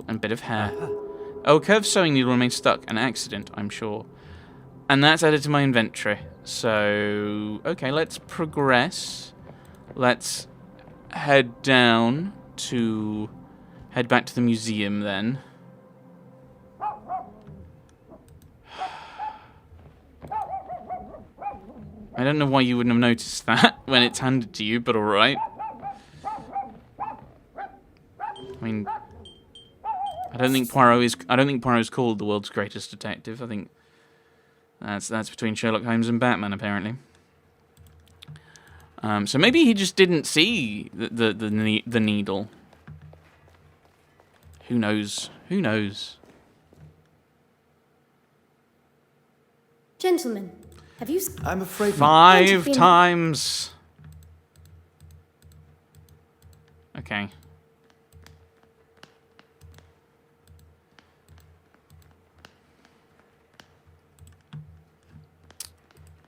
And a bit of hair. Oh, a curved sewing needle remains stuck. An accident, I'm sure. And that's added to my inventory. So, okay, let's progress. Let's head down to... Head back to the museum, then. I don't know why you wouldn't have noticed that when it's handed to you, but alright. I mean... I don't think Poirot is called the world's greatest detective. I think that's between Sherlock Holmes and Batman, apparently. So maybe he just didn't see the needle. Who knows? Who knows? Gentlemen, have you... I'm afraid... 5 times! Okay.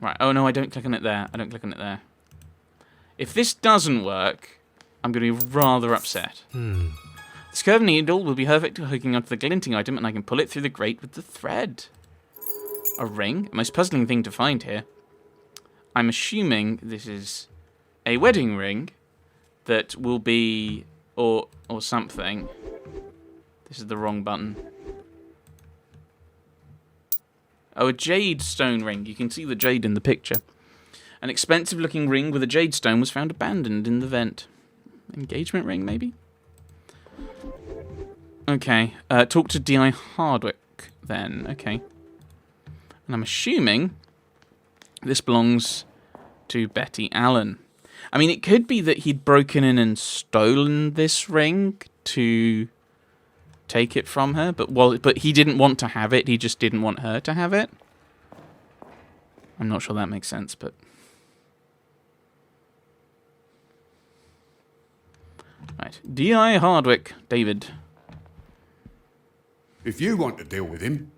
Right, oh no, I don't click on it there. I don't click on it there. If this doesn't work, I'm going to be rather upset. This curved needle will be perfect for hooking onto the glinting item, and I can pull it through the grate with the thread. A ring? A most puzzling thing to find here. I'm assuming this is a wedding ring that will be... or something. This is the wrong button. Oh, a jade stone ring. You can see the jade in the picture. An expensive-looking ring with a jade stone was found abandoned in the vent. Engagement ring, maybe? Okay. Talk to D.I. Hardwick, then. Okay. And I'm assuming this belongs to Betty Allen. I mean, it could be that he'd broken in and stolen this ring to take it from her, but he didn't want to have it. He just didn't want her to have it. I'm not sure that makes sense, but... Right. D.I. Hardwick, David. If you want to deal with him...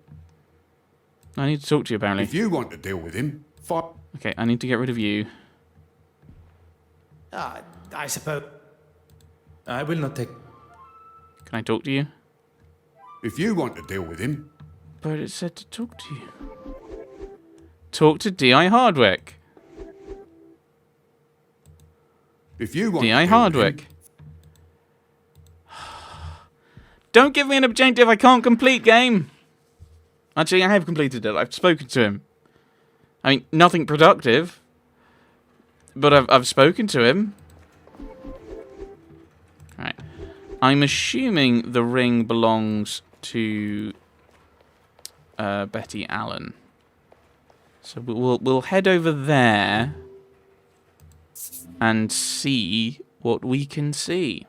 I need to talk to you, apparently. If you want to deal with him, fight... Okay, I need to get rid of you. I suppose... I will not take... Can I talk to you? If you want to deal with him... But it said to talk to you. Talk to D.I. Hardwick. If you want D.I. to deal with Hardwick. him, Don't give me an objective I can't complete, game. Actually, I have completed it. I've spoken to him. I mean, nothing productive. But I've spoken to him. Right. I'm assuming the ring belongs to Betty Allen. So we'll head over there and see what we can see.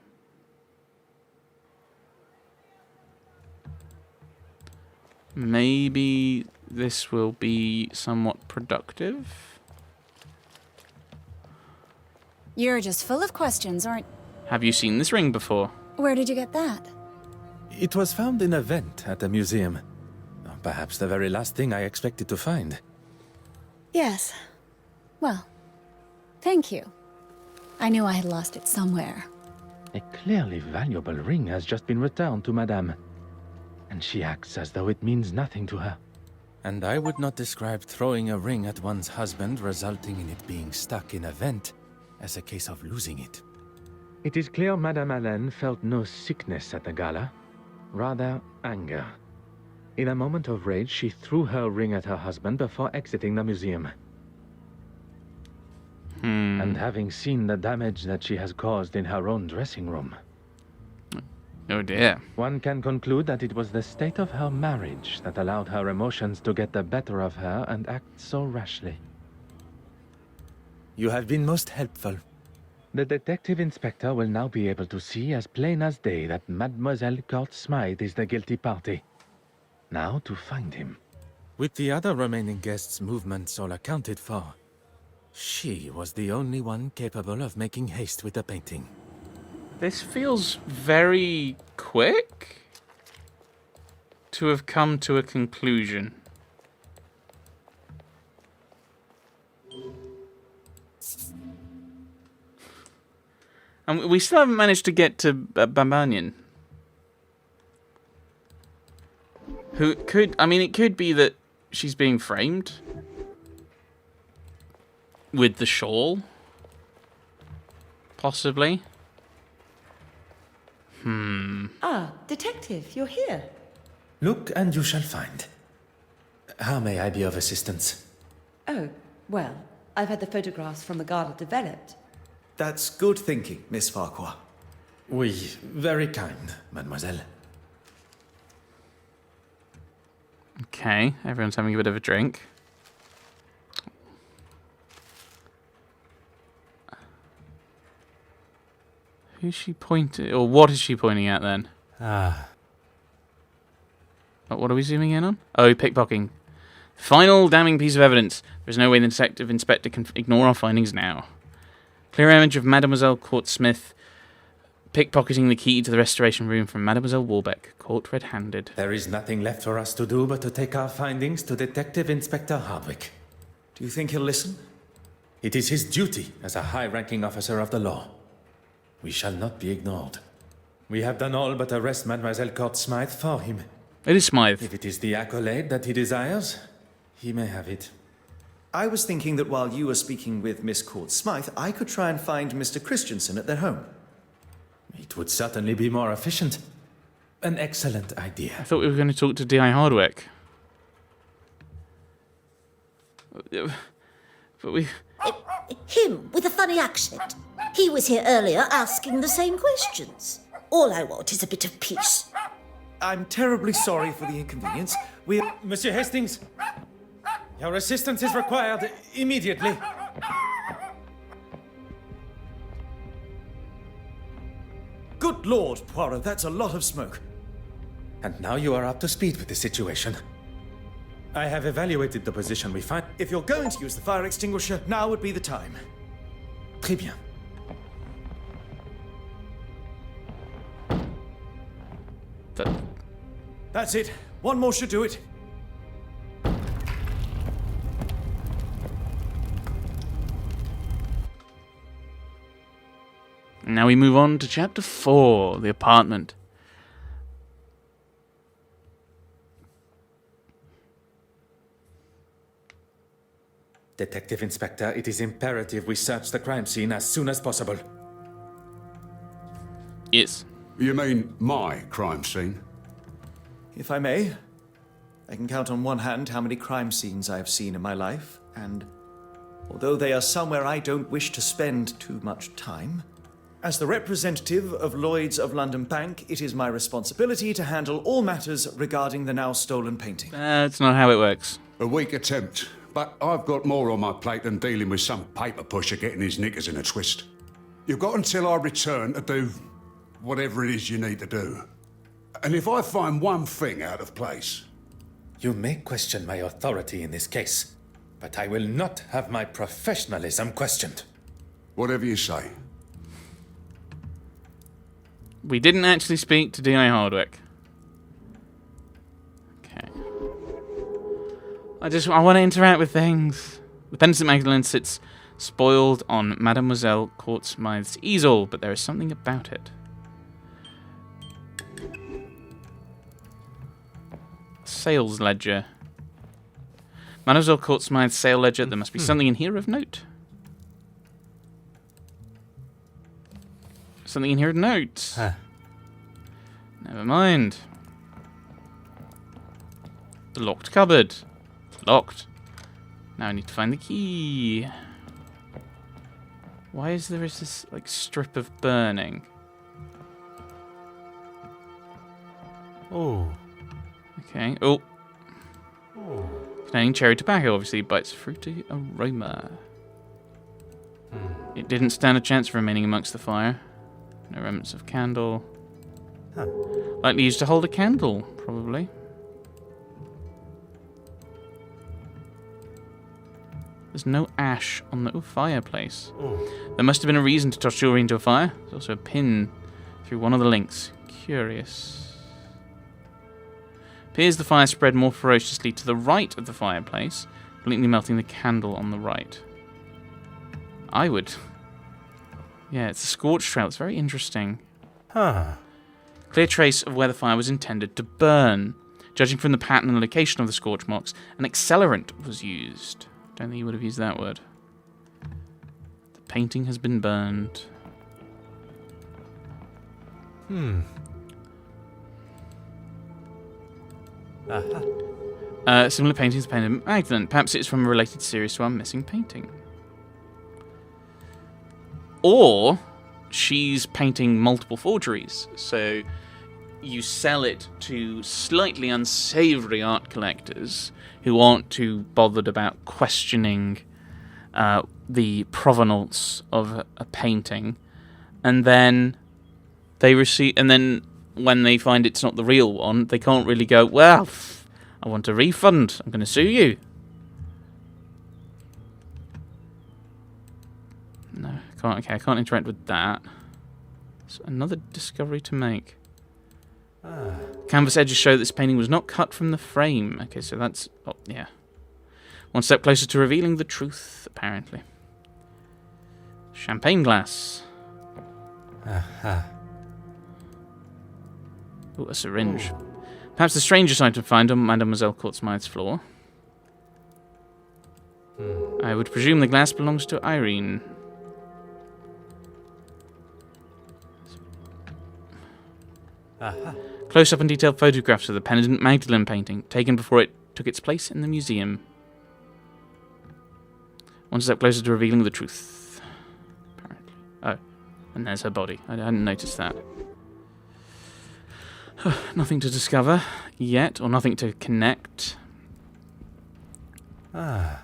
Maybe this will be somewhat productive. You're just full of questions, aren't... Have you seen this ring before? Where did you get that? It was found in a vent at the museum. Perhaps the very last thing I expected to find. Yes. Well, thank you. I knew I had lost it somewhere. A clearly valuable ring has just been returned to Madame. And she acts as though it means nothing to her. And I would not describe throwing a ring at one's husband, resulting in it being stuck in a vent, as a case of losing it. It is clear Madame Allen felt no sickness at the gala, rather anger. In a moment of rage, she threw her ring at her husband before exiting the museum. And having seen the damage that she has caused in her own dressing room, Oh dear. one can conclude that it was the state of her marriage that allowed her emotions to get the better of her and act so rashly. You have been most helpful. The detective inspector will now be able to see as plain as day that Mademoiselle Court Smythe is the guilty party. Now to find him. With the other remaining guests' movements all accounted for, she was the only one capable of making haste with the painting. This feels very quick to have come to a conclusion. And we still haven't managed to get to Bambanian. Who could... I mean, it could be that she's being framed with the shawl. Possibly. Ah, detective, you're here. Look and you shall find. How may I be of assistance? Oh, well, I've had the photographs from the gala developed. That's good thinking, Miss Farquhar. Oui, very kind, mademoiselle. Okay, everyone's having a bit of a drink. Who's she pointing... Or what is she pointing at, then? What are we zooming in on? Oh, pickpocketing. Final damning piece of evidence. There's no way the detective inspector can ignore our findings now. Clear image of Mademoiselle Court-Smith pickpocketing the key to the restoration room from Mademoiselle Warbeck, caught red-handed. There is nothing left for us to do but to take our findings to Detective Inspector Hardwick. Do you think he'll listen? It is his duty as a high-ranking officer of the law. We shall not be ignored. We have done all but arrest Mademoiselle Court-Smythe for him. It is Smythe. If it is the accolade that he desires, he may have it. I was thinking that while you were speaking with Miss Court-Smythe, I could try and find Mr. Christensen at their home. It would certainly be more efficient. An excellent I idea. thought we were going to talk to D.I. Hardwick. But we... Him with a funny accent. He was here earlier asking the same questions. All I want is a bit of peace. I'm terribly sorry for the inconvenience. Monsieur Hastings, your assistance is required immediately. Good Lord, Poirot, that's a lot of smoke. And now you are up to speed with the situation. I have evaluated the position we find. If you're going to use the fire extinguisher, now would be the time. Très bien. That's it. One more should do it. Now we move on to Chapter 4, the apartment. Detective Inspector, it is imperative we search the crime scene as soon as possible. Yes. You mean my crime scene? If I may, I can count on one hand how many crime scenes I have seen in my life, and although they are somewhere I don't wish to spend too much time, as the representative of Lloyd's of London Bank, it is my responsibility to handle all matters regarding the now stolen painting. That's not how it works. A weak attempt, but I've got more on my plate than dealing with some paper pusher getting his knickers in a twist. You've got until I return to do whatever it is you need to do. And if I find one thing out of place... You may question my authority in this case, but I will not have my professionalism questioned. Whatever you say. We didn't actually speak to D.I. Hardwick. Okay. I want to interact with things. The pendant Magdalene sits spoiled on Mademoiselle Court-Smythe's easel, but there is something about it. Sales ledger. Mademoiselle Court-Smythe's sale ledger. There must be something in here of note. Something in here of note. Never mind. The locked cupboard. It's locked. Now I need to find the key. Why is there this like strip of burning? Oh. Okay. Oh. Containing cherry tobacco, obviously, but it's fruity aroma. It didn't stand a chance of remaining amongst the fire. No remnants of candle. Likely used to hold a candle, probably. There's no ash on the fireplace. There must have been a reason to toss jewelry into a fire. There's also a pin through one of the links. Curious. Appears the fire spread more ferociously to the right of the fireplace, completely melting the candle on the right. I would... Yeah, it's a scorch trail. It's very interesting. Clear trace of where the fire was intended to burn. Judging from the pattern and location of the scorch marks, an accelerant was used. Don't think he would have used that word. The painting has been burned. Similar paintings painted Magdalene. Perhaps it's from a related series to our missing painting. Or she's painting multiple forgeries. So you sell it to slightly unsavory art collectors who aren't too bothered about questioning the provenance of a painting, and then they receive, and then when they find it's not the real one, they can't really go, well, I want a refund, I'm going to sue you. No, I can't. Okay, I can't interact with that. So another discovery to make. Canvas edges show this painting was not cut from the frame. Okay, so that's... Oh, yeah. One step closer to revealing the truth, apparently. Champagne glass. Ooh, a syringe. Perhaps the strangest item to find on Mademoiselle Courtsmith's floor. I would presume the glass belongs to Irene. Close-up and detailed photographs of the pendant Magdalene painting, taken before it took its place in the museum. One step closer to revealing the truth. Apparently. Oh, and there's her body. I hadn't noticed that. Nothing to discover yet, or nothing to connect. And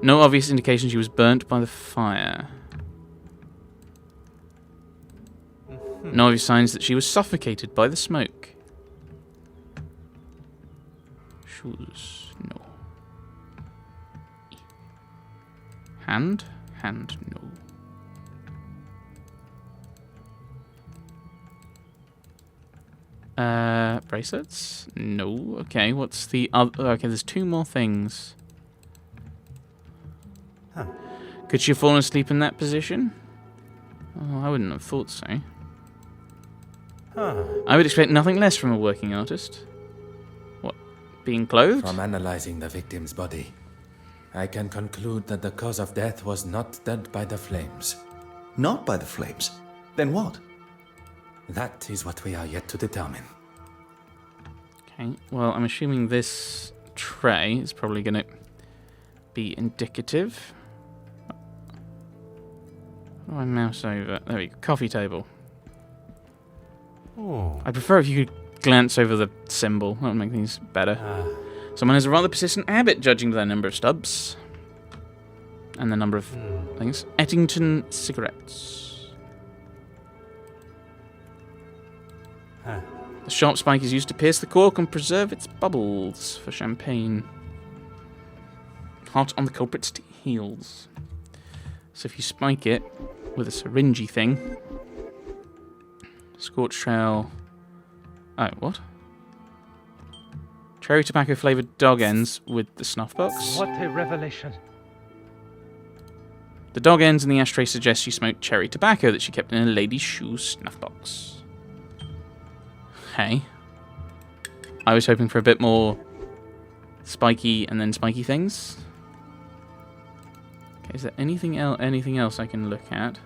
no obvious indication she was burnt by the fire. No obvious signs that she was suffocated by the smoke. Shoes, no. Hand, no. Bracelets? No. Okay, what's the other? Okay, there's two more things. Could she have fallen asleep in that position? Oh, I wouldn't have thought so. I would expect nothing less from a working artist. What? Being clothed? From analyzing the victim's body, I can conclude that the cause of death was not dead by the flames. Not by the flames. Then what? That is what we are yet to determine. Okay, well, I'm assuming this tray is probably going to be indicative. Oh, I mouse over. There we go. Coffee table. I'd prefer if you could glance over the symbol. That would make things better. Someone has a rather persistent habit, judging by the number of stubs. And the number of things. Ettington cigarettes. The sharp spike is used to pierce the cork and preserve its bubbles for champagne. Hot on the culprit's heels. So if you spike it with a syringy thing... Scorch trail. Oh, what? Cherry tobacco flavoured dog ends with the snuff box. What a revelation. The dog ends in the ashtray suggest she smoked cherry tobacco that she kept in a lady's shoe snuff box. Hey. I was hoping for a bit more spiky and then spiky things. Okay, is there anything else I can look at?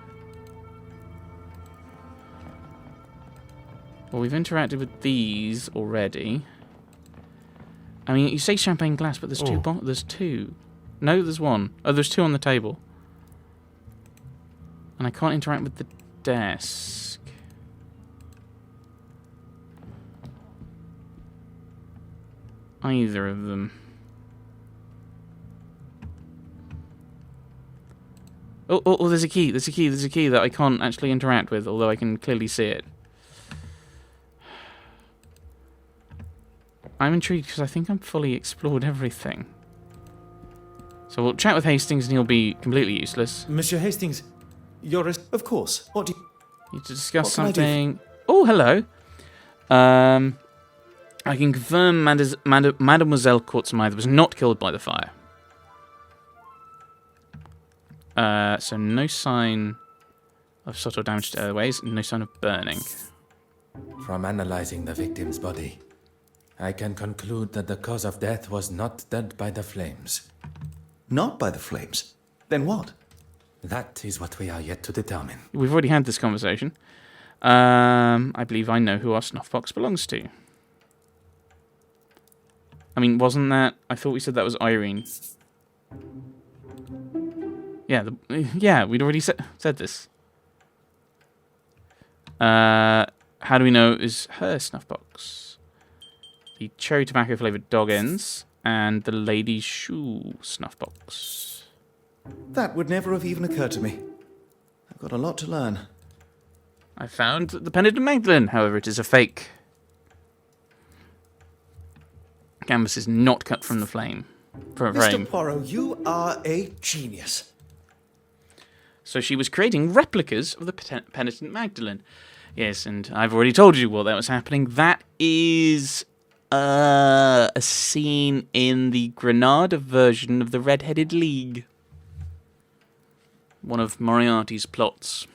Well, we've interacted with these already. I mean, you say champagne glass, but there's two. There's two. No, there's one. Oh, there's two on the table. And I can't interact with the desk. Either of them. Oh, there's a key. There's a key that I can't actually interact with, although I can clearly see it. I'm intrigued because I think I've fully explored everything. So we'll chat with Hastings and he'll be completely useless. Monsieur Hastings, you're of course. What do you... Need to discuss What can I do? something. Oh, hello. I can confirm Mademoiselle Courtsmith was not killed by the fire. So no sign of subtle damage to airways, no sign of burning. From analyzing the victim's body, I can conclude that the cause of death was not dead by the flames. Not by the flames. Then what? That is what we are yet to determine. We've already had this conversation. I believe I know who our snuff box belongs to. I mean, wasn't that... I thought we said that was Irene. Yeah, we'd already said this. How do we know it is her snuff box? The cherry tobacco flavoured dog ends and the lady's shoe snuff box. That would never have even occurred to me. I've got a lot to learn. I found the Penitent Magdalene, however, it is a fake. Canvas is not cut from the flame. From a frame. Mr. Poirot, you are a genius. So she was creating replicas of the Penitent Magdalene. Yes, and I've already told you what that was happening. That is a scene in the Granada version of the Red-Headed League. One of Moriarty's plots.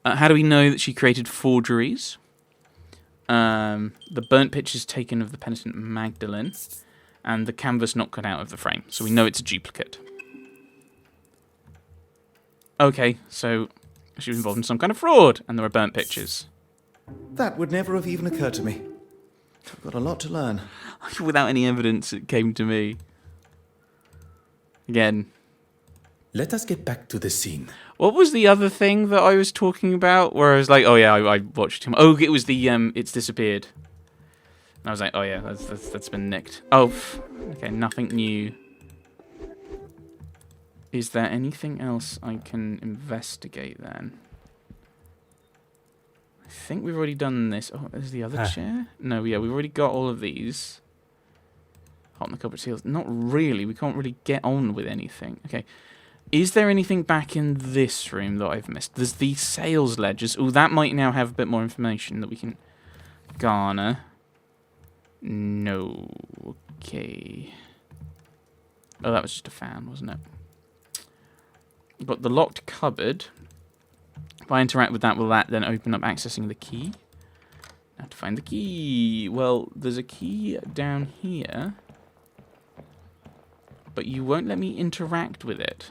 How do we know that she created forgeries? The burnt pictures taken of the Penitent Magdalene, and the canvas not cut out of the frame. So we know it's a duplicate. Okay, so she was involved in some kind of fraud, and there were burnt pictures. That would never have even occurred to me. I've got a lot to learn. Without any evidence, it came to me. Again. Let us get back to the scene. What was the other thing that I was talking about? Where I was like, oh yeah, I watched him. Oh, it was the it's disappeared. And I was like, oh yeah, that's been nicked. Oh, okay, nothing new. Is there anything else I can investigate then? I think we've already done this. Oh, there's the other chair? No, yeah, we've already got all of these. Hot in the cupboard seals. Not really. We can't really get on with anything. Okay. Is there anything back in this room that I've missed? There's the sales ledgers. Oh, that might now have a bit more information that we can garner. No. Okay. Oh, that was just a fan, wasn't it? Got the locked cupboard. If I interact with that, will that then open up accessing the key? Now to find the key. Well, there's a key down here. But you won't let me interact with it.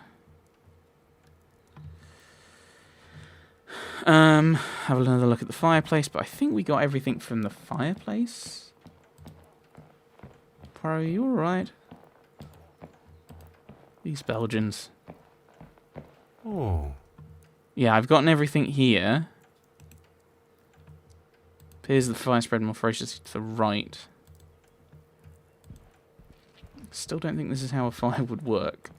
Have another look at the fireplace, but I think we got everything from the fireplace. Poirot, are you alright? These Belgians. Oh. Yeah, I've gotten everything here. Appears the fire spread more ferociously to the right. Still don't think this is how a fire would work.